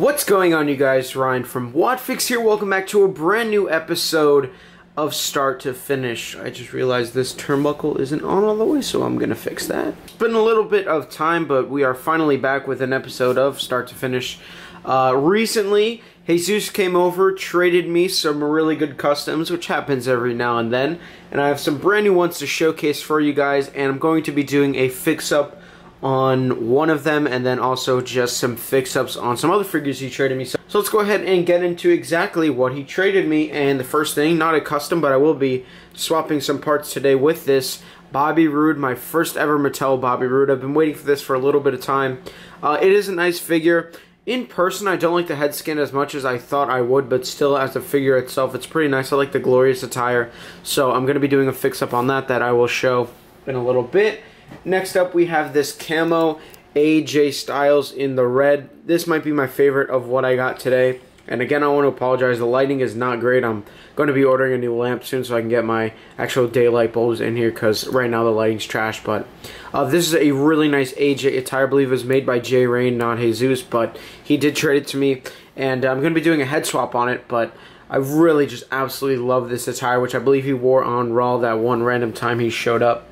What's going on, you guys? Ryan from Whatfix here. Welcome back to a brand new episode of Start to Finish. I just realized this turnbuckle isn't on all the way, so I'm gonna fix that. It's been a little bit of time, but we are finally back with an episode of Start to Finish. Recently, Jesus came over, traded me some really good customs, which happens every now and then, and I have some brand new ones to showcase for you guys, and I'm going to be doing a fix-up on one of them, and then also just some fix-ups on some other figures he traded me. So let's go ahead and get into exactly what he traded me. And the first thing, not a custom, but I will be swapping some parts today with this Bobby Roode, my first ever Mattel Bobby Roode. I've been waiting for this for a little bit of time. It is a nice figure. In person, I don't like the head scan as much as I thought I would, but still, as a figure itself, it's pretty nice. I like the Glorious attire, so I'm going to be doing a fix-up on that I will show in a little bit. Next up, we have this Camo Aj Styles in the red. This might be my favorite of what I got today. And again, I want to apologize. The lighting is not great. I'm going to be ordering a new lamp soon so I can get my actual daylight bulbs in here, because right now the lighting's trash. But this is a really nice AJ attire. I believe it was made by J Rain, not Jesus, but he did trade it to me. And I'm going to be doing a head swap on it, but I really just absolutely love this attire, which I believe he wore on Raw that one random time he showed up.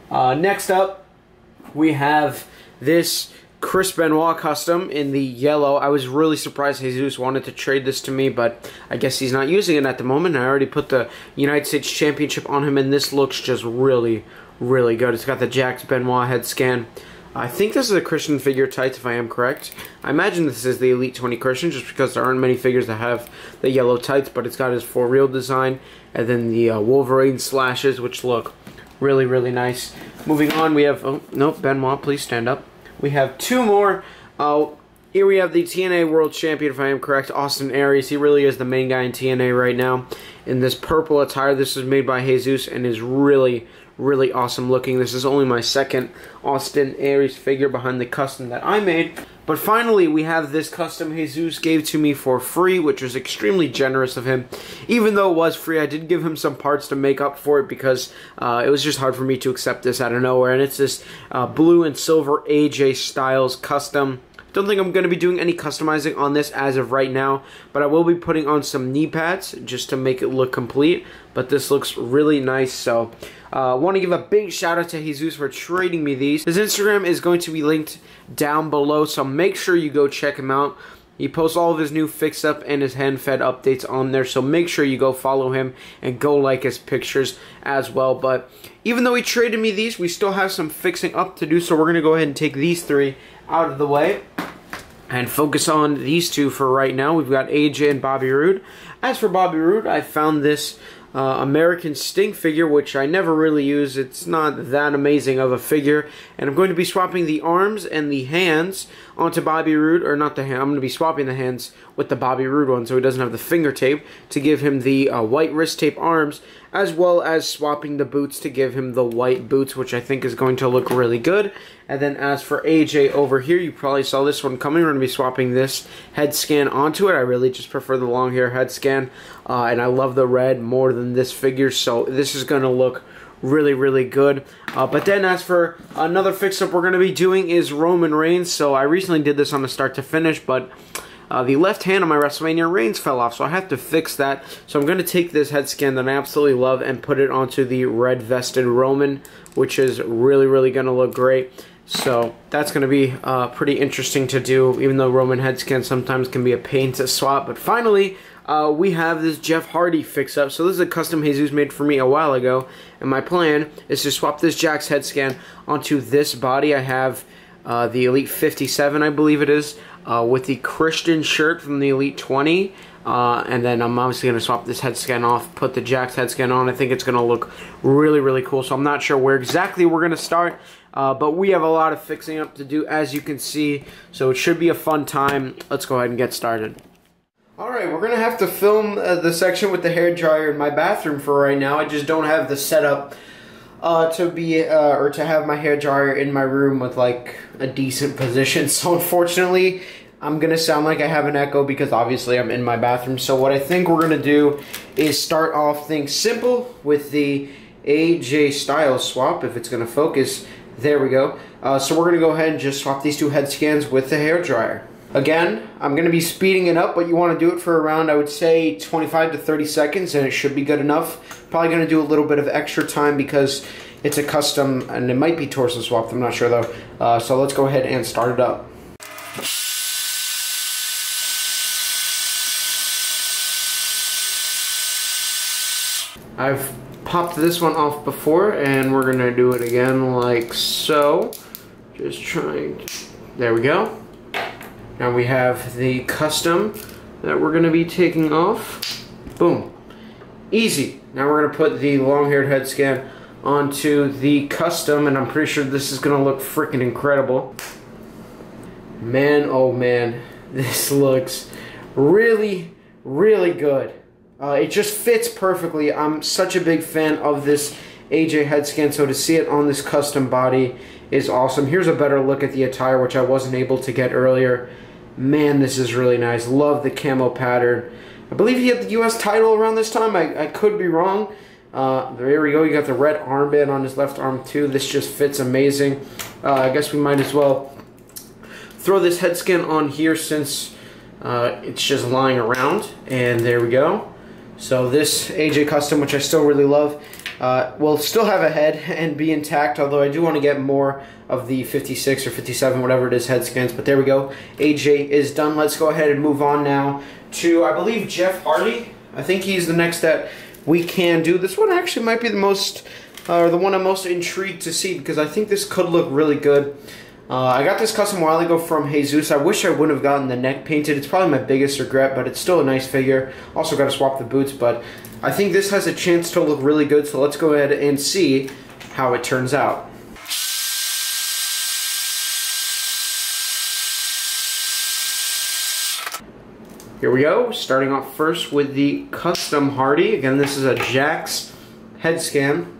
Next up, we have this Benoit custom in the yellow. I was really surprised Jesus wanted to trade this to me, but I guess he's not using it at the moment. I already put the United States Championship on him, and this looks just really, really good. It's got the Jacked Benoit head scan. I think this is a Christian figure tights, if I am correct. I imagine this is the Elite 20 Christian, just because there aren't many figures that have the yellow tights, but it's got his for real design, and then the Wolverine slashes, which look really, really nice. Moving on, we have, oh, nope, Benoit, please stand up. We have two more. Here we have the TNA World Champion, if I am correct, Austin Aries. He really is the main guy in TNA right now. In this purple attire, this is made by Jesus and is really, really awesome looking. This is only my second Austin Aries figure behind the custom that I made. But finally, we have this custom Jesus gave to me for free, which was extremely generous of him. Even though it was free, I did give him some parts to make up for it, because it was just hard for me to accept this out of nowhere. And it's this blue and silver Aj Styles custom. Don't think I'm going to be doing any customizing on this as of right now, but I will be putting on some knee pads just to make it look complete. But this looks really nice, so I want to give a big shout out to Jesus for trading me these. His Instagram is going to be linked down below, so make sure you go check him out. He posts all of his new fix-up and his hand-fed updates on there, so make sure you go follow him and go like his pictures as well. But even though he traded me these, we still have some fixing up to do, so we're going to go ahead and take these three out of the way and focus on these two for right now. We've got AJ and Bobby Roode. As for Bobby Roode, I found this American Sting figure, which I never really use. It's not that amazing of a figure, and I'm going to be swapping the arms and the hands onto Bobby Roode, or not the hand, I'm going to be swapping the hands with the Bobby Roode one, so he doesn't have the finger tape, to give him the white wrist tape arms, as well as swapping the boots to give him the white boots, which I think is going to look really good. And then as for AJ over here, you probably saw this one coming. We're going to be swapping this head scan onto it. I really just prefer the long hair head scan, and I love the red more than this figure, so this is going to look really, really good. But then as for another fix-up we're going to be doing is Roman Reigns. So I recently did this on the Start to Finish, but the left hand on my WrestleMania Reigns fell off, so I have to fix that. So I'm going to take this head scan that I absolutely love and put it onto the red-vested Roman, which is really, really going to look great. So that's going to be pretty interesting to do, even though Roman head scan sometimes can be a pain to swap. But finally, we have this Jeff Hardy fix-up. So this is a custom Jesus made for me a while ago, and my plan is to swap this Jack's head scan onto this body. I have the Elite 57, I believe it is, with the Christian shirt from the Elite 20. And then I'm obviously going to swap this head scan off, put the Jack's head scan on. I think it's going to look really, really cool. So I'm not sure where exactly we're going to start, but we have a lot of fixing up to do, as you can see. So it should be a fun time. Let's go ahead and get started. Alright, we're going to have to film the section with the hairdryer in my bathroom for right now. I just don't have the setup to have my hairdryer in my room with like a decent position. So unfortunately, I'm going to sound like I have an echo because obviously I'm in my bathroom. So what I think we're going to do is start off things simple with the Aj Styles swap, if it's going to focus. There we go. So we're going to go ahead and just swap these two head scans with the hairdryer. Again, I'm going to be speeding it up, but you want to do it for around, I would say, 25 to 30 seconds, and it should be good enough. Probably going to do a little bit of extra time because it's a custom, and it might be torso swapped, I'm not sure though. So let's go ahead and start it up. I've popped this one off before, and we're going to do it again like so. Just trying to, there we go. Now we have the custom that we're going to be taking off. Boom. Easy. Now we're going to put the long-haired head scan onto the custom, and I'm pretty sure this is going to look freaking incredible. Man, oh man, this looks really, really good. It just fits perfectly. I'm such a big fan of this AJ head scan, so to see it on this custom body is awesome. Here's a better look at the attire, which I wasn't able to get earlier. Man, this is really nice. Love the camo pattern. I believe he had the US title around this time. I could be wrong. There we go. You got the red armband on his left arm too. This just fits amazing. I guess we might as well throw this head scan on here since it's just lying around. And there we go. So this AJ custom, which I still really love, will still have a head and be intact, although I do want to get more of the 56 or 57, whatever it is, head scans. But there we go. AJ is done. Let's go ahead and move on now to, I believe, Jeff Hardy. I think he's the next that we can do. This one actually might be the most, or the one I'm most intrigued to see, because I think this could look really good. I got this custom a while ago from Jesus. I wish I wouldn't have gotten the neck painted. It's probably my biggest regret, but it's still a nice figure. Also got to swap the boots, but I think this has a chance to look really good, so let's go ahead and see how it turns out. Here we go, starting off first with the custom Hardy. Again, this is a Jax head scan,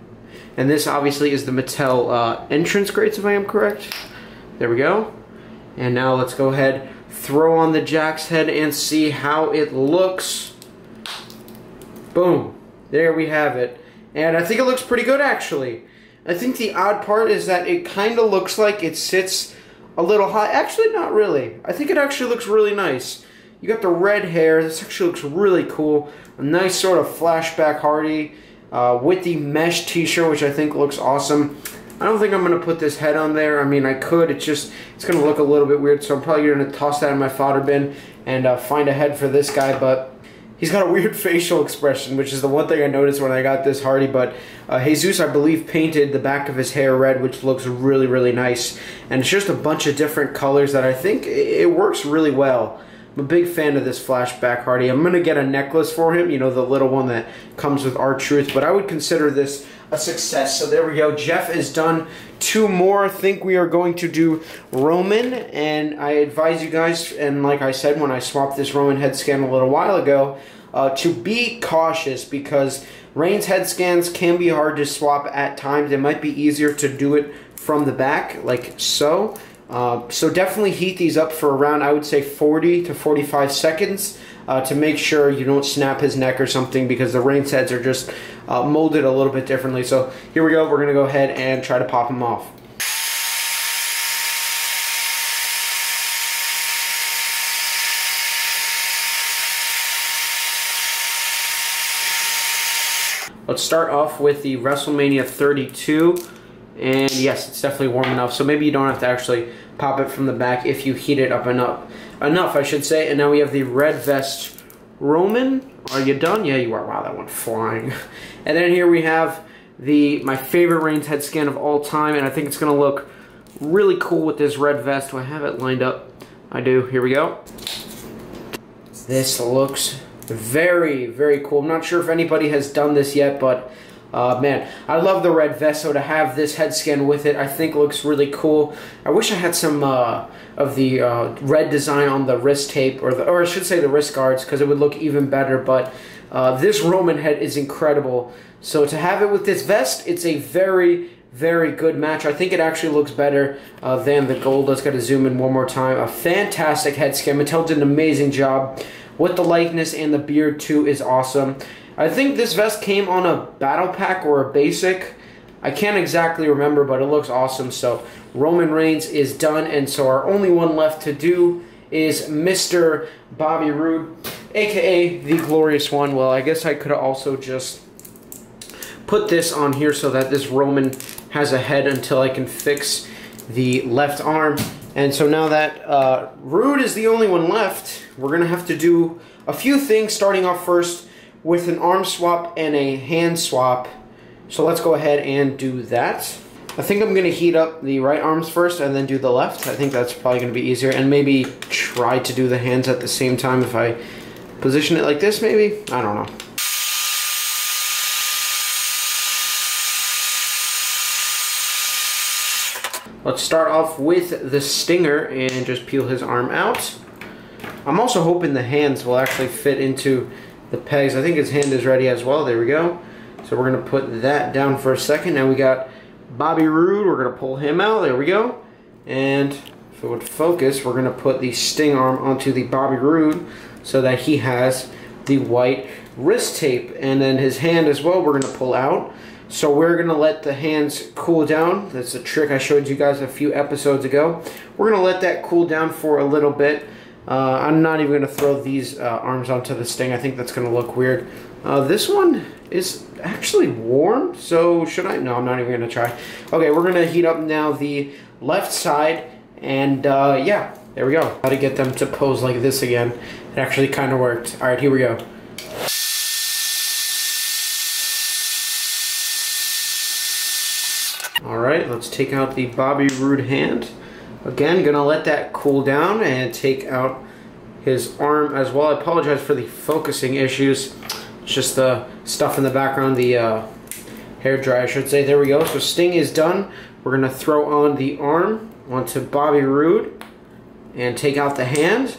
and this obviously is the Mattel entrance grates, if I am correct. There we go. And now let's go ahead, throw on the Jax head and see how it looks. Boom. There we have it. And I think it looks pretty good, actually. I think the odd part is that it kind of looks like it sits a little high. Actually, not really. I think it actually looks really nice. You got the red hair. This actually looks really cool. A nice sort of flashback Hardy with the mesh t-shirt, which I think looks awesome. I don't think I'm going to put this head on there. I mean, I could. It's going to look a little bit weird, so I'm probably going to toss that in my fodder bin and find a head for this guy, but he's got a weird facial expression, which is the one thing I noticed when I got this Hardy, but Jesus, I believe, painted the back of his hair red, which looks really, really nice. And it's just a bunch of different colors that I think it works really well. I'm a big fan of this flashback Hardy. I'm going to get a necklace for him, you know, the little one that comes with R-Truth, but I would consider this a success. So there we go. Jeff is done. Two more. I think we are going to do Roman, and I advise you guys, and like I said when I swapped this Roman head scan a little while ago, to be cautious, because Reigns head scans can be hard to swap at times. It might be easier to do it from the back, like so. So definitely heat these up for around, I would say, 40 to 45 seconds to make sure you don't snap his neck or something, because the Reigns heads are just molded a little bit differently. So here we go. We're going to go ahead and try to pop them off. Let's start off with the WrestleMania 32. And yes, it's definitely warm enough, so maybe you don't have to actually pop it from the back if you heat it up enough, I should say. And now we have the red vest Roman. Are you done? Yeah, you are. Wow, that went flying. And then here we have my favorite Reigns head scan of all time, and I think it's going to look really cool with this red vest. Do I have it lined up? I do. Here we go. This looks very, very cool. I'm not sure if anybody has done this yet, but man, I love the red vest, so to have this head scan with it, I think looks really cool. I wish I had some of the red design on the wrist tape, or I should say the wrist guards, because it would look even better, but this Roman head is incredible. So to have it with this vest, it's a very, very good match. I think it actually looks better than the gold. Let's get to zoom in one more time. A fantastic head scan. Mattel did an amazing job with the likeness, and the beard too is awesome. I think this vest came on a battle pack or a basic. I can't exactly remember, but it looks awesome. So Roman Reigns is done, and so our only one left to do is Mr. Bobby Roode, aka the Glorious One. Well, I guess I could also just put this on here so that this Roman has a head until I can fix the left arm. And so now that Roode is the only one left, we're going to have to do a few things, starting off first with an arm swap and a hand swap. So let's go ahead and do that. I think I'm going to heat up the right arms first and then do the left. I think that's probably going to be easier, and maybe try to do the hands at the same time if I position it like this maybe. I don't know. Let's start off with the stinger and just peel his arm out. I'm also hoping the hands will actually fit into the pegs. I think his hand is ready as well. There we go. So we're going to put that down for a second. Now we got Bobby Roode. We're going to pull him out. There we go. And if it would focus, we're going to put the sting arm onto the Bobby Roode so that he has the white wrist tape. And then his hand as well, we're going to pull out. So we're going to let the hands cool down. That's a trick I showed you guys a few episodes ago. We're going to let that cool down for a little bit. I'm not even going to throw these arms onto the sting. I think that's going to look weird. This one is actually warm, so should I? No, I'm not even going to try. Okay, we're going to heat up now the left side, and yeah, there we go. How to get them to pose like this again. It actually kind of worked. All right, here we go. Alright, let's take out the Bobby Roode hand. Again, gonna let that cool down and take out his arm as well. I apologize for the focusing issues. It's just the stuff in the background, the hair dryer, I should say. There we go. So sting is done. We're gonna throw on the arm onto Bobby Roode and take out the hand.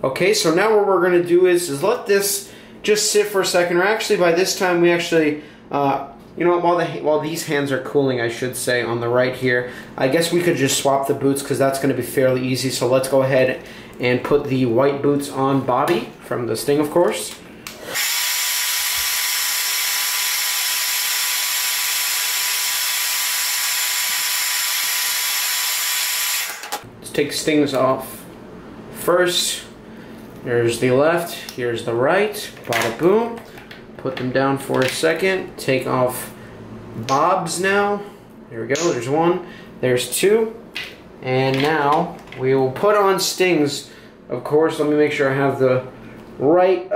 Okay, so now what we're gonna do is let this just sit for a second, or actually by this time we actually you know, while these hands are cooling, I should say, on the right here, I guess we could just swap the boots because that's going to be fairly easy. So let's go ahead and put the white boots on Bobby from the sting, of course. Let's take stings off first. There's the left, here's the right, bada boom. Put them down for a second. Take off Bob's now. There we go. There's one. There's two. And now we will put on stings. Of course, let me make sure I have the right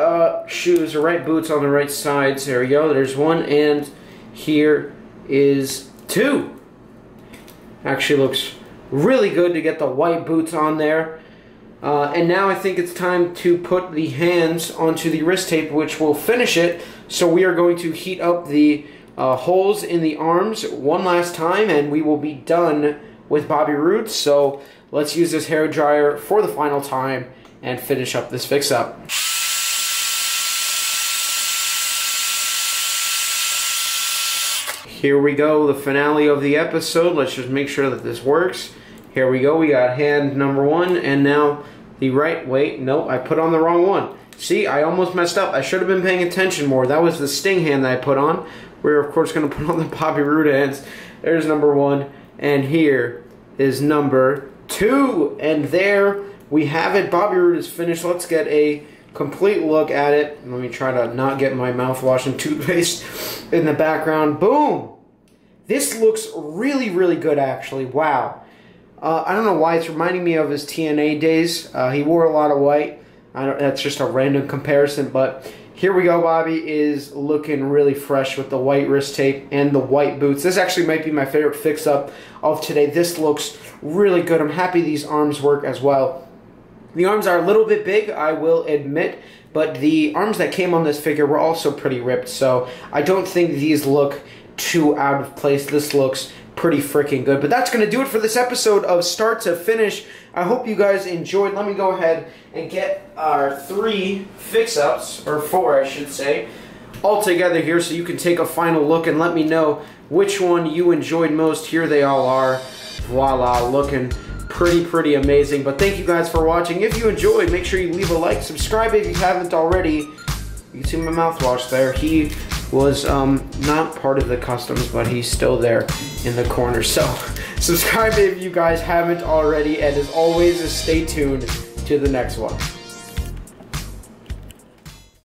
shoes or right boots on the right sides. There we go. There's one, and here is two. Actually looks really good to get the white boots on there. And now I think it's time to put the hands onto the wrist tape, which will finish it. So we are going to heat up the holes in the arms one last time, and we will be done with Bobby Roode. So let's use this hair dryer for the final time and finish up this fix-up. Here we go, the finale of the episode. Let's just make sure that this works. Here we go, we got hand number one, and now the right, wait, nope, I put on the wrong one. See, I almost messed up. I should have been paying attention more. That was the sting hand that I put on. We're, of course, going to put on the Bobby Roode hands. There's number one, and here is number two. And there we have it. Bobby Roode is finished. Let's get a complete look at it. Let me try to not get my mouthwash and toothpaste in the background. Boom! This looks really, really good, actually. Wow. I don't know why it's reminding me of his TNA days. He wore a lot of white. That's just a random comparison, but here we go. Bobby is looking really fresh with the white wrist tape and the white boots. This actually might be my favorite fix-up of today. This looks really good. I'm happy these arms work as well. The arms are a little bit big, I will admit, but the arms that came on this figure were also pretty ripped, so I don't think these look too out of place. This looks pretty freaking good. But that's going to do it for this episode of Start to Finish. I hope you guys enjoyed. Let me go ahead and get our 3 fix-ups, or 4 I should say, all together here so you can take a final look and let me know which one you enjoyed most. Here they all are. Voila, looking pretty amazing. But thank you guys for watching. If you enjoyed, make sure you leave a like, subscribe if you haven't already. You can see my mouthwash there. He was not part of the customs, but he's still there in the corner. So subscribe if you guys haven't already, and as always, stay tuned to the next one.